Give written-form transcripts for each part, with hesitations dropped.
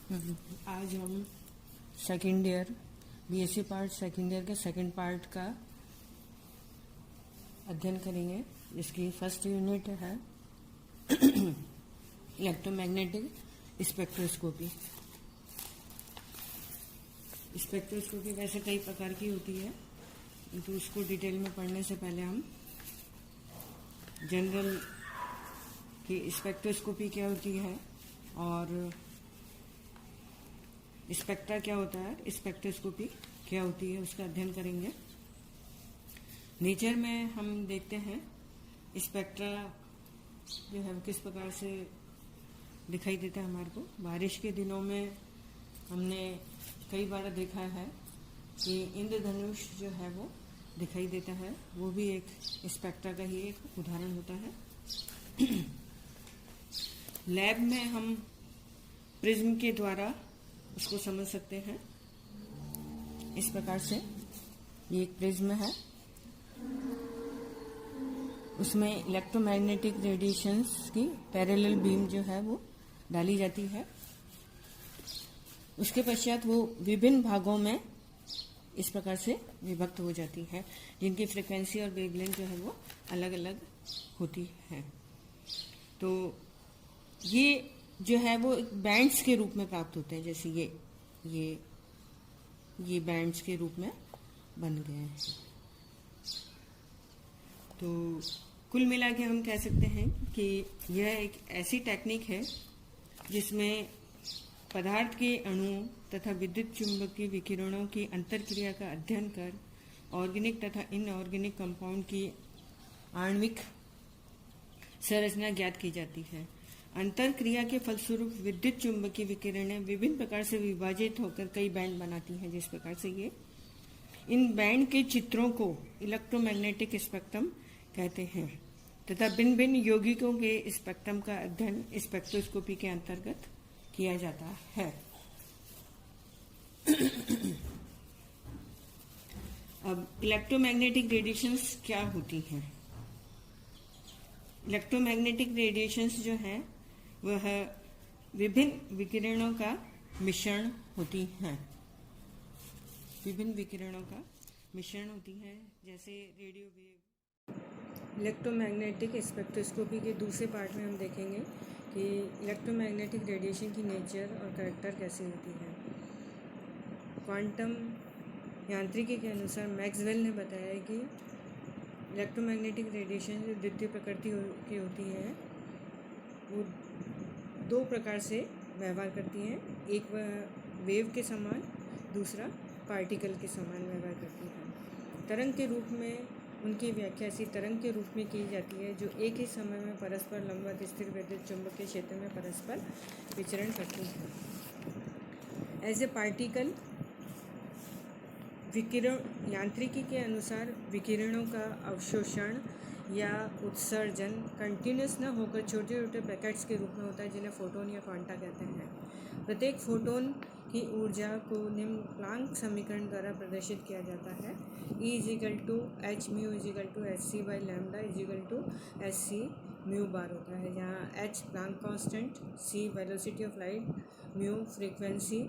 आज हम second year BSc part second year के सेकेंड पार्ट का अध्ययन करेंगे, जिसकी फर्स्ट यूनिट है इलेक्ट्रोमैग्नेटिक स्पेक्ट्रोस्कोपी। स्पेक्ट्रोस्कोपी वैसे कई प्रकार की होती है, तो उसको डिटेल में पढ़ने से पहले हम जनरल की स्पेक्ट्रोस्कोपी क्या होती है और स्पेक्ट्रा क्या होता है, स्पेक्ट्रोस्कोपी क्या होती है, उसका अध्ययन करेंगे। नेचर में हम देखते हैं स्पेक्ट्रा जो है किस प्रकार से दिखाई देता है हमारे को। बारिश के दिनों में हमने कई बार देखा है कि इंद्रधनुष जो है वो दिखाई देता है, वो भी एक स्पेक्ट्रा का ही एक उदाहरण होता है। लैब में हम प्रिज्म के द्वारा उसको समझ सकते हैं। इस प्रकार से ये एक प्रिज्म है, उसमें इलेक्ट्रोमैग्नेटिक रेडिएशंस की पैरेलल बीम जो है वो डाली जाती है। उसके पश्चात वो विभिन्न भागों में इस प्रकार से विभक्त हो जाती है, जिनकी फ्रीक्वेंसी और वेवलेंथ जो है वो अलग अलग होती है। तो ये जो है वो बैंड्स के रूप में प्राप्त होते हैं, जैसे ये बैंड्स के रूप में बन गए हैं। तो कुल मिला के हम कह सकते हैं कि यह एक ऐसी टेक्निक है जिसमें पदार्थ के अणुओं तथा विद्युत चुंबकीय विकिरणों की अंतरक्रिया का अध्ययन कर ऑर्गेनिक तथा इनऑर्गेनिक कंपाउंड की आणविक संरचना ज्ञात की जाती है। अंतरक्रिया के फलस्वरूप विद्युत चुंबकीय विकिरणें विभिन्न प्रकार से विभाजित होकर कई बैंड बनाती हैं, जिस प्रकार से ये इन बैंड के चित्रों को इलेक्ट्रोमैग्नेटिक स्पेक्ट्रम कहते हैं तथा भिन्न भिन्न यौगिकों के स्पेक्ट्रम का अध्ययन स्पेक्ट्रोस्कोपी के अंतर्गत किया जाता है। अब इलेक्ट्रोमैग्नेटिक रेडिएशंस क्या होती हैं? इलेक्ट्रोमैग्नेटिक रेडिएशंस जो है वह विभिन्न विकिरणों का मिश्रण होती हैं। विभिन्न विकिरणों का मिश्रण होती है, जैसे रेडियो वेव। इलेक्ट्रोमैग्नेटिक स्पेक्ट्रोस्कोपी के दूसरे पार्ट में हम देखेंगे कि इलेक्ट्रोमैग्नेटिक रेडिएशन की नेचर और कैरेक्टर कैसी होती है। क्वांटम यांत्रिकी के अनुसार मैक्सवेल ने बताया कि इलेक्ट्रोमैग्नेटिक रेडिएशन जो द्वितीय प्रकृति की होती है वो दो प्रकार से व्यवहार करती हैं। एक वह वेव के समान, दूसरा पार्टिकल के समान व्यवहार करती है। तरंग के रूप में उनकी व्याख्या ऐसी तरंग के रूप में की जाती है जो एक ही समय में परस्पर लंबवत स्थिर विद्युत चुंबकीय क्षेत्र में परस्पर विचरण करती है। एज ए पार्टिकल विकिरण यांत्रिकी के अनुसार विकिरणों का अवशोषण या उत्सर्जन कंटिन्यूस न होकर छोटे छोटे पैकेट्स के रूप में होता है, जिन्हें फोटोन या क्वांटा कहते हैं। प्रत्येक फोटोन की ऊर्जा को निम्न प्लांक समीकरण द्वारा प्रदर्शित किया जाता है। E = h mu = hc/λ = hc mu bar होता है, जहाँ h Planck constant, c velocity of light, mu frequency,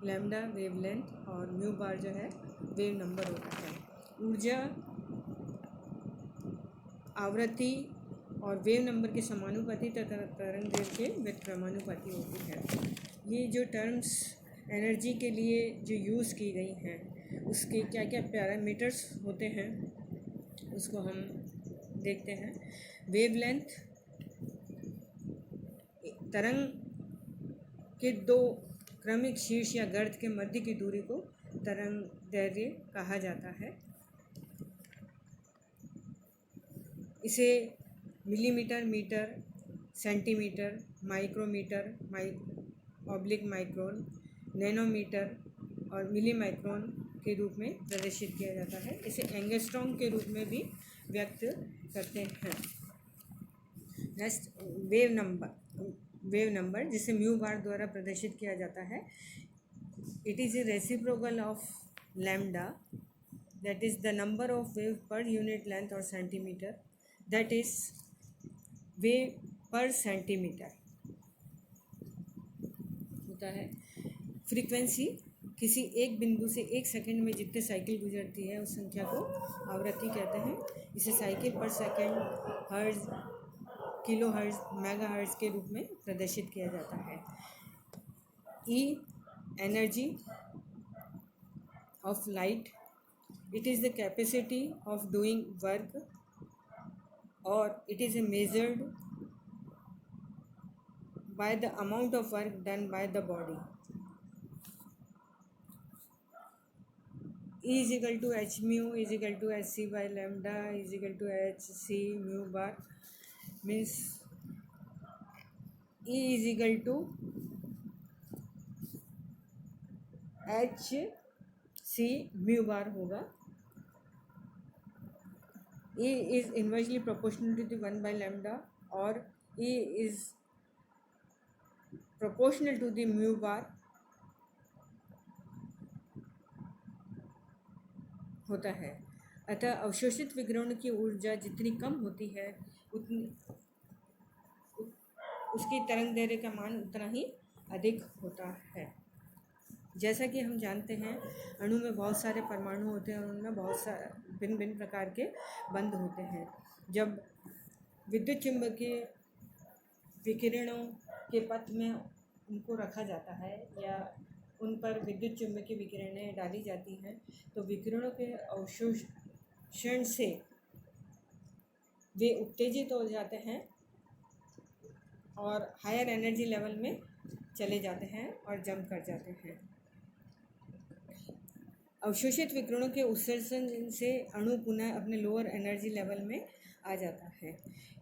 lambda wavelength और म्यू बार जो है वेव नंबर होता है। ऊर्जा आवृत्ति और वेव नंबर के समानुपाती तथा तरंग दैर्घ्य के व्युत्क्रमानुपाती होती है। ये जो टर्म्स एनर्जी के लिए जो यूज़ की गई हैं, उसके क्या क्या पैरामीटर्स होते हैं उसको हम देखते हैं। वेवलेंथ तरंग के दो क्रमिक शीर्ष या गर्त के मध्य की दूरी को तरंग दैर्घ्य कहा जाता है। इसे millimetre, metre, centimetre, micrometre, micron, nanometre और मिली माइक्रोन के रूप में प्रदर्शित किया जाता है। इसे एंगस्ट्रॉम के रूप में भी व्यक्त करते हैं। नेक्स्ट वेव नंबर जिसे म्यू बार द्वारा प्रदर्शित किया जाता है। It is a reciprocal of lambda, that is the number of wave per unit length और सेंटीमीटर, दैट इज़ वेव पर सेंटीमीटर। होता है। फ्रीक्वेंसी किसी एक बिंदु से एक सेकंड में जितने साइकिल गुजरती है उस संख्या को आवृत्ति कहते हैं। इसे साइकिल पर सेकंड, हर्ज, किलो हर्ज, मेगा हर्ज के रूप में प्रदर्शित किया जाता है। ई energy of light, it is the capacity of doing work or it is measured by the amount of work done by the body. E is equal to h mu is equal to hc by lambda is equal to hc mu bar, means E is equal to h c mu bar होगा। E is inversely proportional to the 1 by lambda और E is proportional to the mu bar होता है। अतः अवशोषित विकिरण की ऊर्जा जितनी कम होती है उतनी उसकी तरंग दैर्ध्य का मान उतना ही अधिक होता है। जैसा कि हम जानते हैं अणु में बहुत सारे परमाणु होते हैं और उनमें बहुत सारे भिन्न भिन्न प्रकार के बंध होते हैं। जब विद्युत चुम्बकीय विकिरणों के पथ में उनको रखा जाता है या उन पर विद्युत चुम्बकीय विकिरणें डाली जाती हैं तो विकिरणों के अवशोषण से वे उत्तेजित हो जाते हैं और हायर एनर्जी लेवल में चले जाते हैं और जंप कर जाते हैं। अवशोषित विकिरणों के उत्सर्जन से अणु पुनः अपने लोअर एनर्जी लेवल में आ जाता है,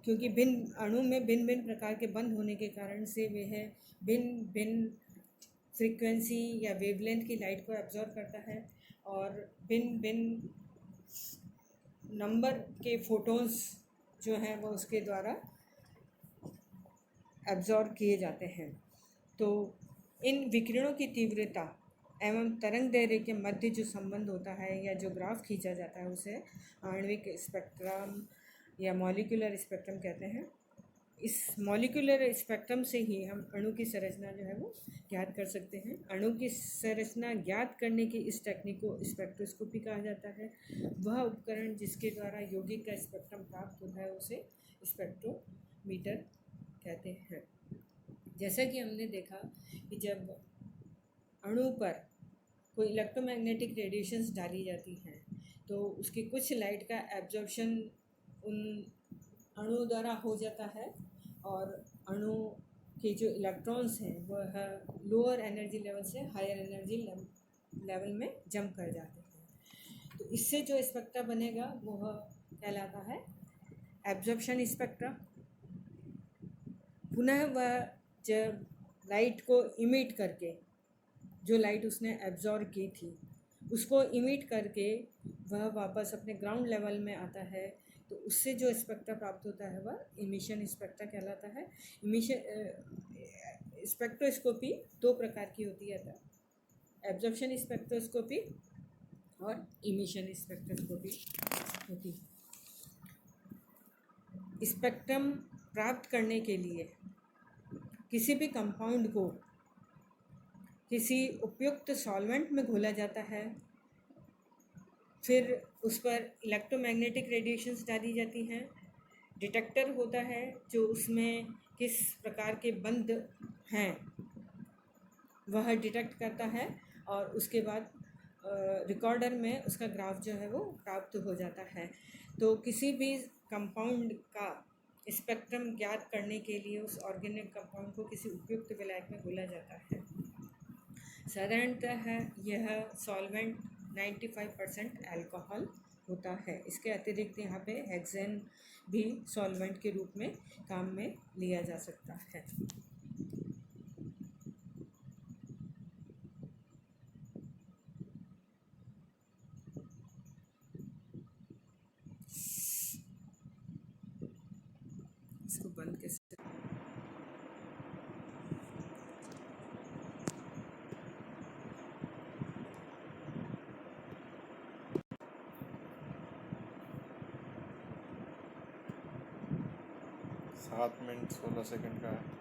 क्योंकि भिन्न अणु में भिन्न भिन्न प्रकार के बंध होने के कारण से वह भिन्न भिन्न फ्रीक्वेंसी या वेवलेंथ की लाइट को एब्जॉर्ब करता है और भिन्न भिन्न नंबर के फोटॉन्स जो हैं वो उसके द्वारा एब्जॉर्ब किए जाते हैं। तो इन विकिरणों की तीव्रता एवं तरंग दैर्ध्य के मध्य जो संबंध होता है या जो ग्राफ खींचा जाता है उसे आणविक स्पेक्ट्रम या मॉलिक्यूलर स्पेक्ट्रम कहते हैं। इस मॉलिक्यूलर स्पेक्ट्रम से ही हम अणु की संरचना जो है वो ज्ञात कर सकते हैं। अणु की संरचना ज्ञात करने की इस टेक्निक को स्पेक्ट्रोस्कोपी कहा जाता है। वह उपकरण जिसके द्वारा यौगिक का स्पेक्ट्रम प्राप्त होता है उसे स्पेक्ट्रोमीटर कहते हैं। जैसा कि हमने देखा कि जब अणु पर कोई इलेक्ट्रोमैग्नेटिक रेडिएशंस डाली जाती हैं तो उसकी कुछ लाइट का एब्जॉर्प्शन उन अणु द्वारा हो जाता है और अणु के जो इलेक्ट्रॉन्स हैं वह लोअर एनर्जी लेवल से हायर एनर्जी लेवल में जंप कर जाते हैं। तो इससे जो स्पेक्ट्रा बनेगा वह कहलाता है एब्जॉर्प्शन स्पेक्ट्रा। पुनः वह जब लाइट को इमिट करके जो लाइट उसने एब्जॉर्ब की थी उसको इमिट करके वह वापस अपने ग्राउंड लेवल में आता है तो उससे जो स्पेक्ट्रा प्राप्त होता है वह इमिशन स्पेक्ट्रा कहलाता है। इमिशन स्पेक्ट्रोस्कोपी दो प्रकार की होती है, एब्जॉर्प्शन स्पेक्ट्रोस्कोपी और इमिशन स्पेक्ट्रोस्कोपी होती है। स्पेक्ट्रम प्राप्त करने के लिए किसी भी कंपाउंड को किसी उपयुक्त सॉल्वेंट में घोला जाता है, फिर उस पर इलेक्ट्रोमैग्नेटिक रेडिएशंस डाली जाती हैं। डिटेक्टर होता है जो उसमें किस प्रकार के बंध हैं वह डिटेक्ट करता है और उसके बाद रिकॉर्डर में उसका ग्राफ जो है वो प्राप्त हो जाता है। तो किसी भी कंपाउंड का स्पेक्ट्रम ज्ञात करने के लिए उस ऑर्गेनिक कंपाउंड को किसी उपयुक्त विलायक में घोला जाता है। साधारणतः यह सॉल्वेंट 95% अल्कोहल होता है। इसके अतिरिक्त यहाँ पे हेक्सेन भी सॉल्वेंट के रूप में काम में लिया जा सकता है। इसको बंद कैसे 7 मिनट 16 सेकंड का है।